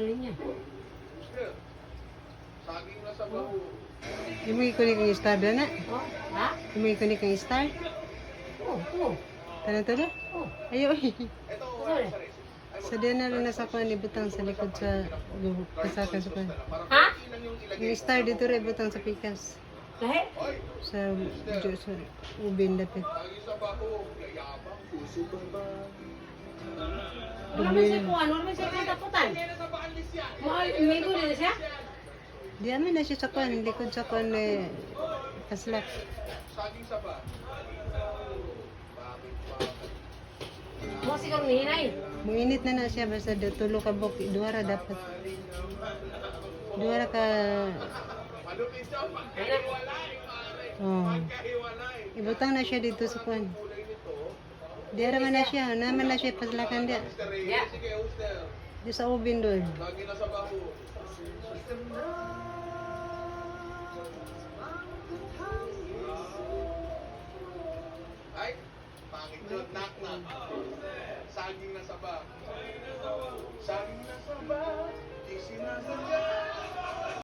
Linya. Saging na sa baho. Imoy ko ni kang star na. Oh, ha? Imoy ko ni kang star. Oh. Tanan to na? Oh. Ayo. Ito, Sorry. Sa din na rin nasa kuan ibutang sa likod sa pasakan sa kuan. Ha? Yung star dito rin ibutang sa pikas. Lahi? Sa sa ubin dapit. Saging sa baho. Yayabang. Puso ba ba? Wala man siya kuhan, wala man siya kataputan. May guli na siya? Di amin na siya sa kuan, likod sa kuan paslak. Saging sa ba? Mo siguro nihinay. Muinit na siya basta tulo ka bok, duwara dapat. Duwara ka oh. Ibutang na siya dito sa kuan. Di naman na siya, naman na siya paslakan dia. Ya. Di sa ubin doon. Lagi na sa baho. Ay, pangit yun. Knock. Saging na sa ba.